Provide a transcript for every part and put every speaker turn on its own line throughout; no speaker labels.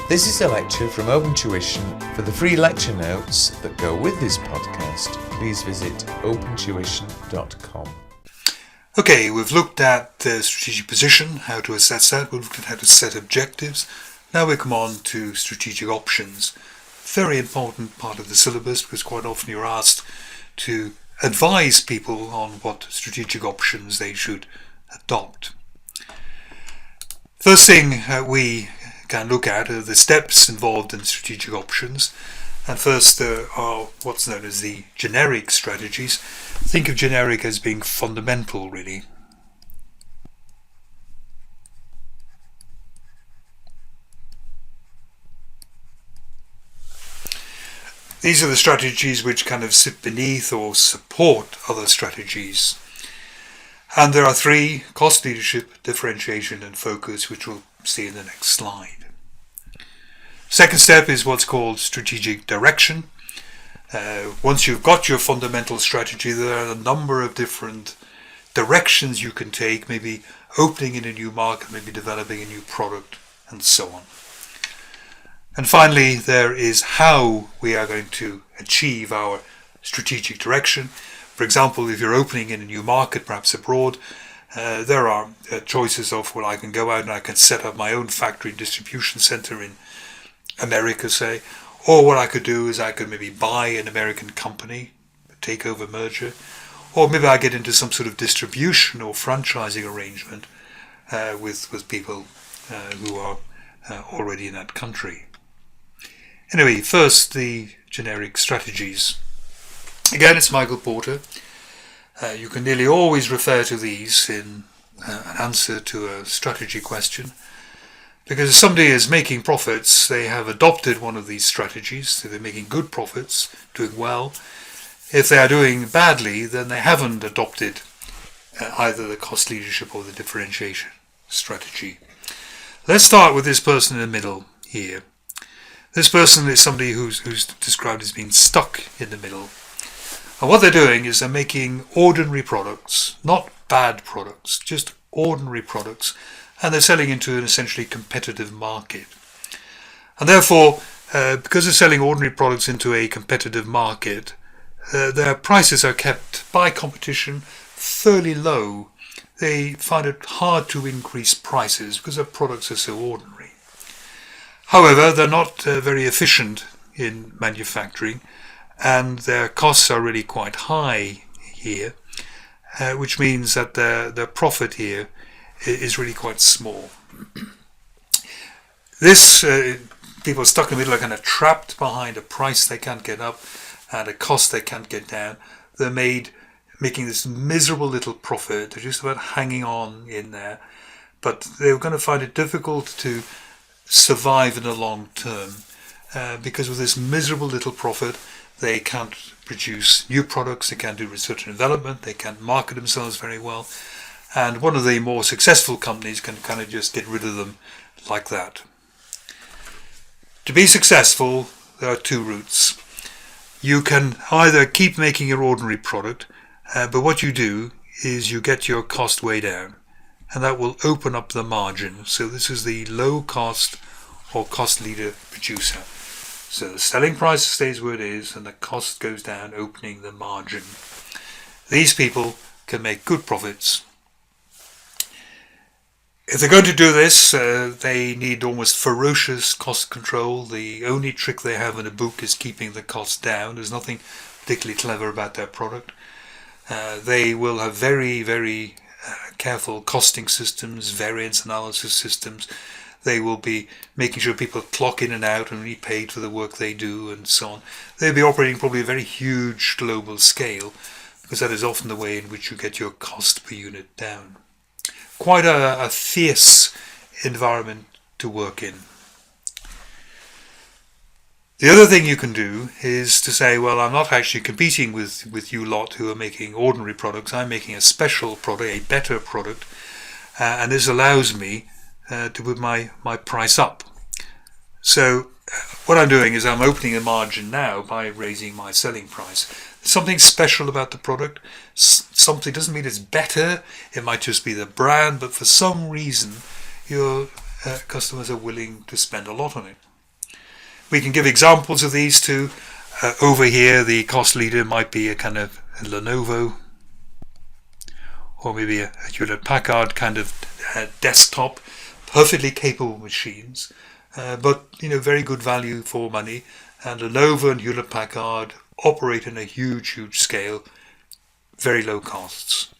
This is a lecture from Open Tuition. For the free lecture notes that go with this podcast, please visit opentuition.com.
Okay, we've looked at the strategic position, how to assess that. We've looked at how to set objectives. Now we come on to strategic options. Very important part of the syllabus, because quite often you're asked to advise people on what strategic options they should adopt. First thing we can look at are the steps involved in strategic options. And first are what's known as the generic strategies. Think of generic as being fundamental, really. These are the strategies which kind of sit beneath or support other strategies. And there are three: cost leadership, differentiation and focus, which we'll see in the next slide. Second step is what's called strategic direction. Once you've got your fundamental strategy, there are a number of different directions you can take, maybe opening in a new market, maybe developing a new product, and so on. And finally, there is how we are going to achieve our strategic direction. For example, if you're opening in a new market, perhaps abroad, there are choices of, well, I can go out and I can set up my own factory distribution center in America, say, or what I could do is I could maybe buy an American company, a takeover merger, or maybe I get into some sort of distribution or franchising arrangement with people who are already in that country. Anyway, first the generic strategies. Again, it's Michael Porter. You can nearly always refer to these in an answer to a strategy question, because if somebody is making profits, they have adopted one of these strategies, so they're making good profits, doing well. If they are doing badly, then they haven't adopted either the cost leadership or the differentiation strategy. Let's start with this person in the middle here. This person is somebody who's described as being stuck in the middle. And what they're doing is they're making ordinary products, not bad products, just ordinary products, and they're selling into an essentially competitive market. And therefore, because they're selling ordinary products into a competitive market, their prices are kept by competition fairly low. They find it hard to increase prices because their products are so ordinary. However, they're not very efficient in manufacturing, and their costs are really quite high here, which means that their profit here is really quite small. This people stuck in the middle are kind of trapped behind a price they can't get up and a cost they can't get down. They're making this miserable little profit. They're just about hanging on in there, but they're going to find it difficult to survive in the long term because with this miserable little profit, they can't produce new products, they can't do research and development, they can't market themselves very well, and one of the more successful companies can kind of just get rid of them like that. To be successful, there are two routes. You can either keep making your ordinary product, but what you do is you get your cost way down, and that will open up the margin. So this is the low cost or cost leader producer. So the selling price stays where it is and the cost goes down, opening the margin. These people can make good profits. If they're going to do this, they need almost ferocious cost control. The only trick they have in the book is keeping the cost down. There's nothing particularly clever about their product. They will have very, very careful costing systems, variance analysis systems. They will be making sure people clock in and out and be paid for the work they do and so on. They'll be operating probably a very huge global scale, because that is often the way in which you get your cost per unit down. Quite a fierce environment to work in. The other thing you can do is to say, well, I'm not actually competing with you lot who are making ordinary products. I'm making a special product, a better product, and this allows me to put my price up. So what I'm doing is I'm opening a margin now by raising my selling price. There's something special about the product. Something doesn't mean it's better. It might just be the brand, but for some reason your customers are willing to spend a lot on it. We can give examples of these too. Over here, the cost leader might be a kind of a Lenovo, or maybe a Hewlett-Packard kind of desktop, perfectly capable machines, but very good value for money. And Lenovo and Hewlett-Packard operate in a huge scale, very low costs.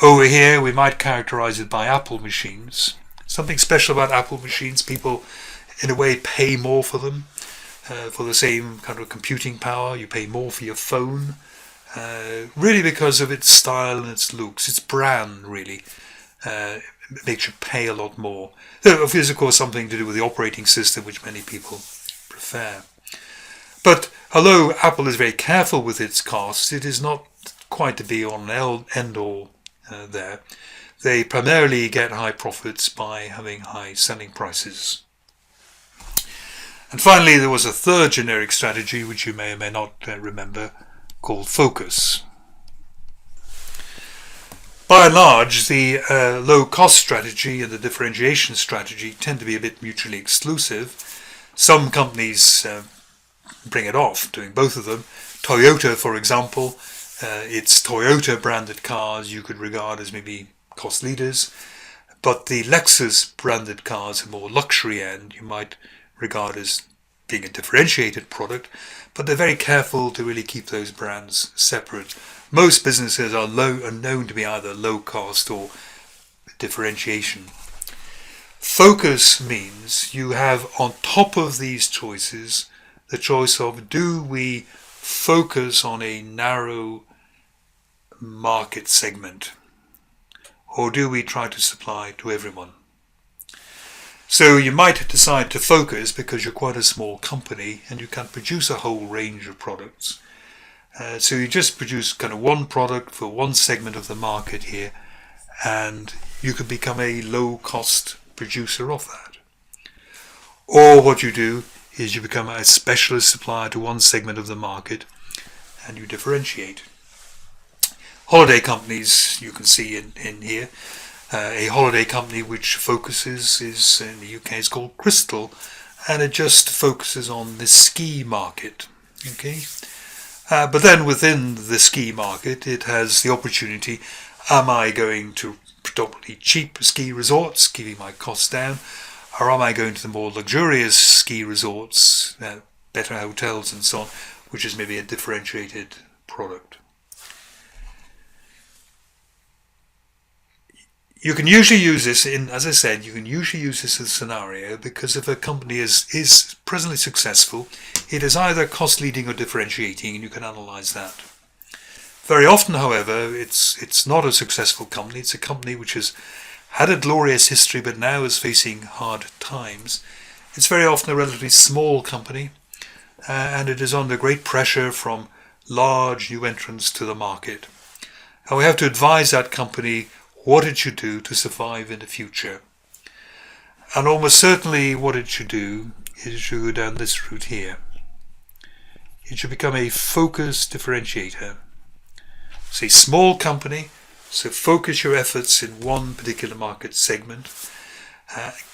Over here, we might characterize it by Apple machines. Something special about Apple machines: people, in a way, pay more for them. For the same kind of computing power, you pay more for your phone, really because of its style and its looks. Its brand really makes you pay a lot more. There is, of course, something to do with the operating system, which many people prefer. But although Apple is very careful with its costs, it is not quite the be-all and end-all there. They primarily get high profits by having high selling prices. And finally, there was a third generic strategy, which you may or may not remember, called focus. By and large, the low-cost strategy and the differentiation strategy tend to be a bit mutually exclusive. Some companies bring it off, doing both of them. Toyota, for example, its Toyota branded cars you could regard as maybe cost leaders, but the Lexus branded cars, a more luxury end, you might regard as being a differentiated product, but they're very careful to really keep those brands separate. Most businesses are known to be either low cost or differentiation. Focus means you have on top of these choices the choice of, do we focus on a narrow market segment, or do we try to supply to everyone? So you might decide to focus because you're quite a small company and you can produce a whole range of products. So you just produce kind of one product for one segment of the market here, and you can become a low-cost producer of that. Or what you do is you become a specialist supplier to one segment of the market and you differentiate. Holiday companies you can see in here. A holiday company which focuses is, in the UK, is called Crystal, and it just focuses on the ski market. Okay, but then within the ski market, it has the opportunity: am I going to predominantly cheap ski resorts, keeping my costs down, or am I going to the more luxurious ski resorts, better hotels and so on, which is maybe a differentiated product? You can usually use this as I said, you can usually use this as a scenario because if a company is presently successful, it is either cost leading or differentiating, and you can analyze that. Very often, however, it's not a successful company. It's a company which has had a glorious history but now is facing hard times. It's very often a relatively small company, and it is under great pressure from large new entrants to the market. And we have to advise that company what it should do to survive in the future. And almost certainly what it should do is it should go down this route here. It should become a focus differentiator. It's a small company, so focus your efforts in one particular market segment.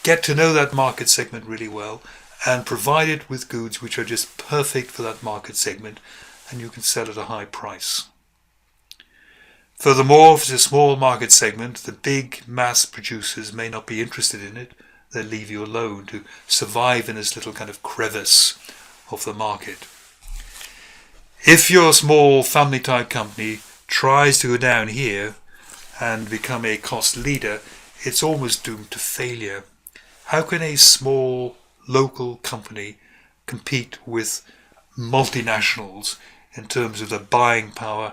Get to know that market segment really well and provide it with goods which are just perfect for that market segment, and you can sell at a high price. Furthermore, if it's a small market segment, the big mass producers may not be interested in it. They'll leave you alone to survive in this little kind of crevice of the market. If your small family type company tries to go down here and become a cost leader, it's almost doomed to failure. How can a small local company compete with multinationals in terms of the buying power,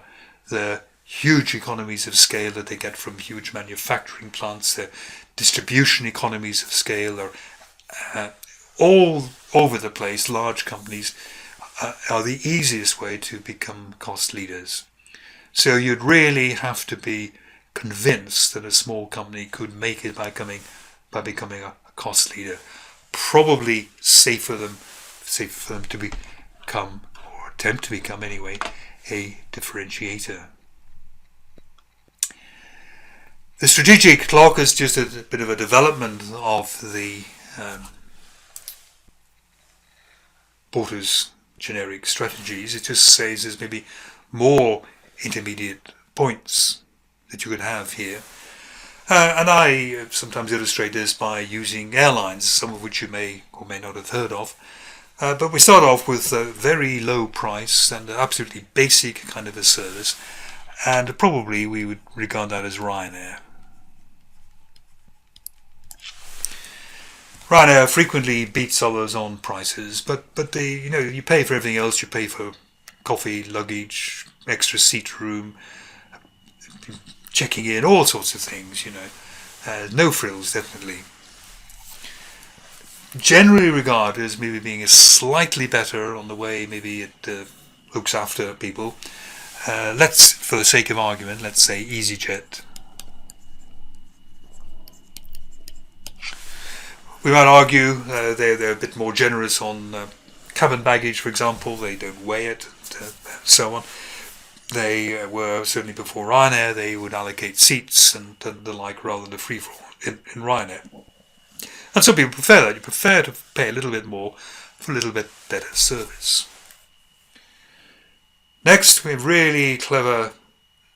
the huge economies of scale that they get from huge manufacturing plants, the distribution economies of scale are all over the place? Large companies are the easiest way to become cost leaders. So you'd really have to be convinced that a small company could make it by becoming a cost leader. Probably safer for them to become, or attempt to become anyway, a differentiator. The strategic clock is just a bit of a development of the Porter's generic strategies. It just says there's maybe more intermediate points that you could have here. And I sometimes illustrate this by using airlines, some of which you may or may not have heard of. But we start off with a very low price and absolutely basic kind of a service, and probably we would regard that as Ryanair. Ryanair frequently beats others on prices, but they, you pay for everything else. You pay for coffee, luggage, extra seat room, checking in, all sorts of things. No frills, definitely. Generally regarded as maybe being a slightly better on the way maybe it looks after people. Let's, for the sake of argument, let's say EasyJet. We might argue they're a bit more generous on cabin baggage, for example. They don't weigh it, so on. They were, certainly before Ryanair, they would allocate seats and the like rather than the free-for-all in Ryanair. And some people prefer that. You prefer to pay a little bit more for a little bit better service. Next, we have really clever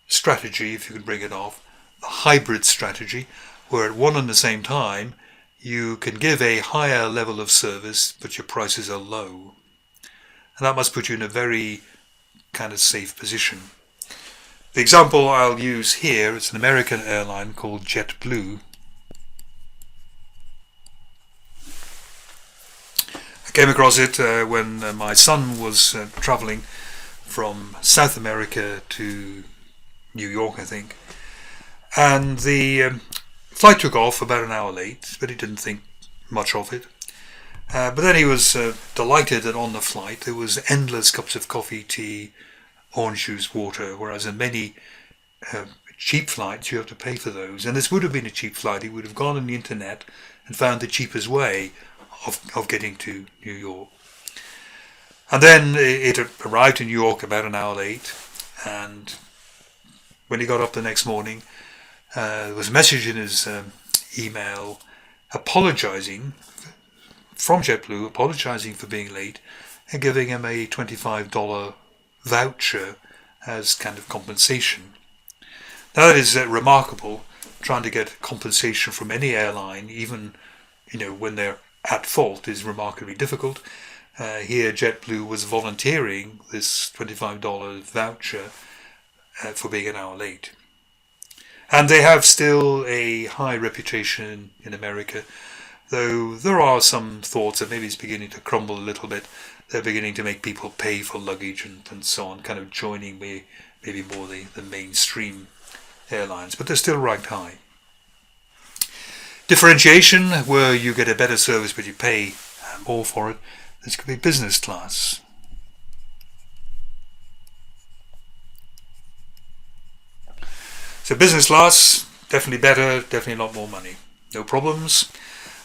strategy, if you can bring it off, the hybrid strategy, where at one and the same time, you can give a higher level of service, but your prices are low. And that must put you in a very kind of safe position. The example I'll use here is an American airline called JetBlue. I came across it when my son was traveling from South America to New York, I think. And the flight took off about an hour late, but he didn't think much of it. But then he was delighted that on the flight there was endless cups of coffee, tea, orange juice, water, whereas in many cheap flights you have to pay for those. And this would have been a cheap flight. He would have gone on the internet and found the cheapest way of getting to New York. And then it arrived in New York about an hour late, and when he got up the next morning, there was a message in his email apologising from JetBlue, apologising for being late, and giving him a $25 voucher as kind of compensation. Now that is remarkable. Trying to get compensation from any airline, even when they're at fault, is remarkably difficult. Here JetBlue was volunteering this $25 voucher for being an hour late. And they have still a high reputation in America, though there are some thoughts that maybe it's beginning to crumble a little bit. They're beginning to make people pay for luggage and so on, kind of joining maybe more the mainstream airlines, but they're still ranked high. Differentiation, where you get a better service but you pay more for it. This could be business class. So business class, definitely better, definitely a lot more money. No problems.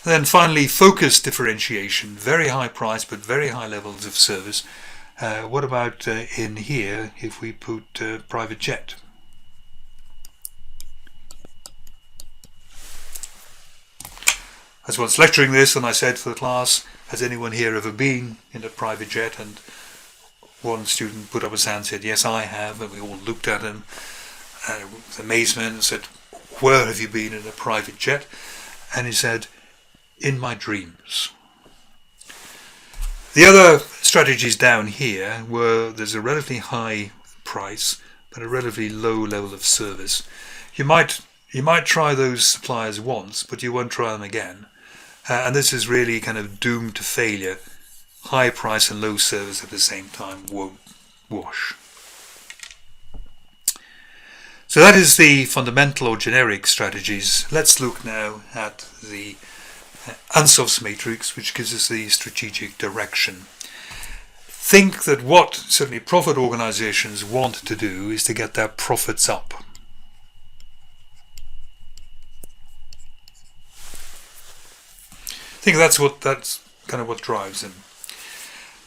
And then finally, focus differentiation. Very high price but very high levels of service. What about in here if we put private jet? I was once lecturing this and I said to the class, has anyone here ever been in a private jet? And one student put up his hand and said, yes, I have. And we all looked at him with amazement and said, where have you been in a private jet? And he said, in my dreams. The other strategies down here were there's a relatively high price but a relatively low level of service. You might try those suppliers once, but you won't try them again. And this is really kind of doomed to failure. High price and low service at the same time won't wash. So that is the fundamental or generic strategies. Let's look now at the Ansoff's matrix, which gives us the strategic direction. Think that what certainly profit organizations want to do is to get their profits up. I think that's kind of what drives them.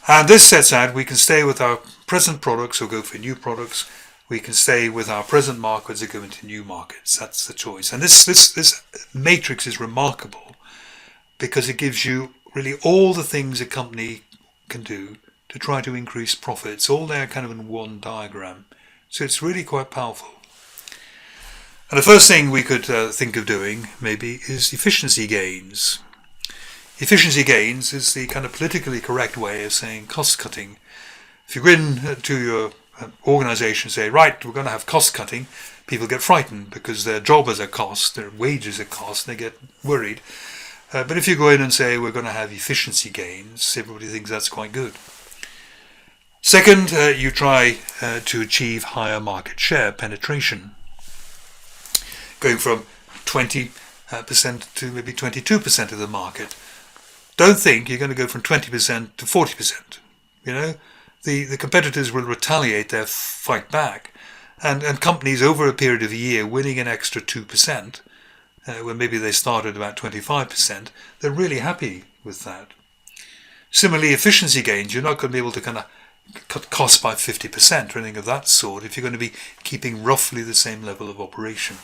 And this sets out we can stay with our present products or go for new products. We can stay with our present markets or go into new markets. That's the choice. And this matrix is remarkable because it gives you really all the things a company can do to try to increase profits, all there kind of in one diagram. So it's really quite powerful. And the first thing we could think of doing maybe is efficiency gains. Efficiency gains is the kind of politically correct way of saying cost cutting. If you go into your organization and say, right, we're going to have cost cutting, people get frightened because their job is a cost, their wages are cost, and they get worried. But if you go in and say we're going to have efficiency gains, everybody thinks that's quite good. Second, you try to achieve higher market share penetration, going from 20% to maybe 22% of the market. Don't think you're going to go from 20% to 40%. You know, the competitors will retaliate, they'll fight back. And companies over a period of a year winning an extra 2%, when maybe they started about 25%, they're really happy with that. Similarly, efficiency gains, you're not going to be able to kind of cut costs by 50% or anything of that sort if you're going to be keeping roughly the same level of operation.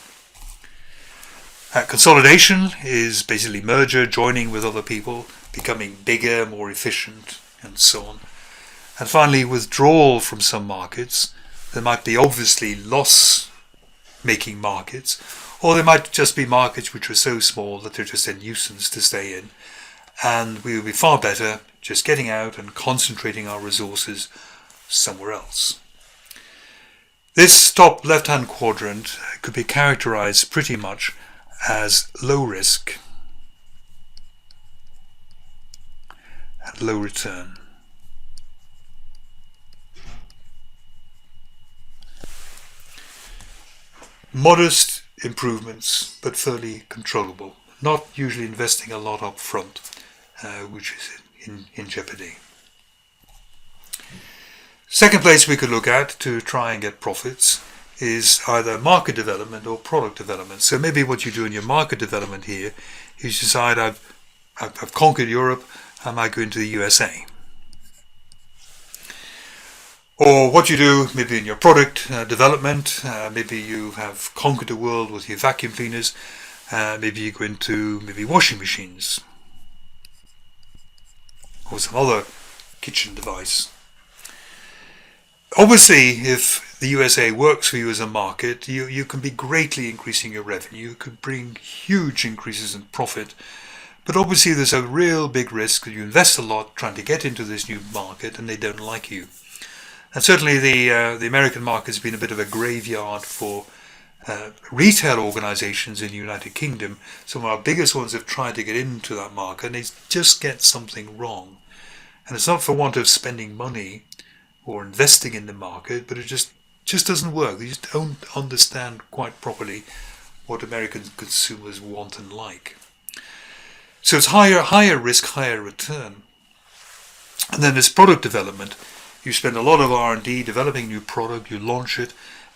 Consolidation is basically merger, joining with other people, becoming bigger, more efficient, and so on. And finally, withdrawal from some markets. There might be obviously loss-making markets, or there might just be markets which are so small that they're just a nuisance to stay in. And we would be far better just getting out and concentrating our resources somewhere else. This top left-hand quadrant could be characterized pretty much as low risk and low return. Modest improvements, but fairly controllable. Not usually investing a lot up front, which is in jeopardy. Second place we could look at to try and get profits is either market development or product development. So maybe what you do in your market development here is decide I've conquered Europe, I might go into the USA. Or what you do maybe in your product development, maybe you have conquered the world with your vacuum cleaners, maybe you go into maybe washing machines or some other kitchen device. Obviously, if the USA works for you as a market, you can be greatly increasing your revenue. You could bring huge increases in profit. But obviously there's a real big risk that you invest a lot trying to get into this new market and they don't like you. And certainly the American market has been a bit of a graveyard for retail organizations in the United Kingdom. Some of our biggest ones have tried to get into that market and they just get something wrong. And it's not for want of spending money or investing in the market, but it just doesn't work. They just don't understand quite properly what American consumers want and like. So it's higher risk, higher return. And then there's product development. You spend a lot of R&D developing new product, you launch it,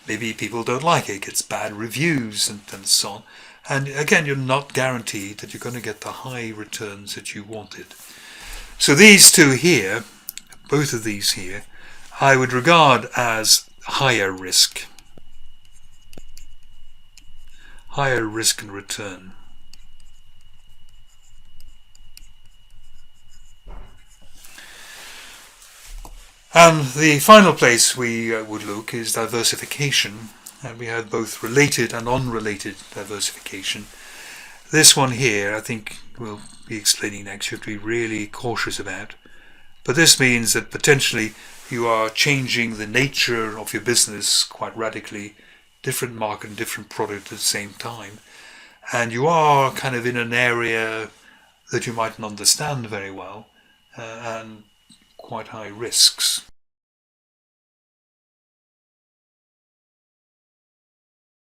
maybe people don't like it, it gets bad reviews and so on. And again, you're not guaranteed that you're going to get the high returns that you wanted. So these two here, both of these here, I would regard as higher risk. Higher risk and return. And the final place we would look is diversification, and we have both related and unrelated diversification. This one here, I think we'll be explaining next, you have to be really cautious about. But this means that potentially you are changing the nature of your business quite radically, different market and different product at the same time. And you are kind of in an area that you mightn't understand very well, and quite high risks.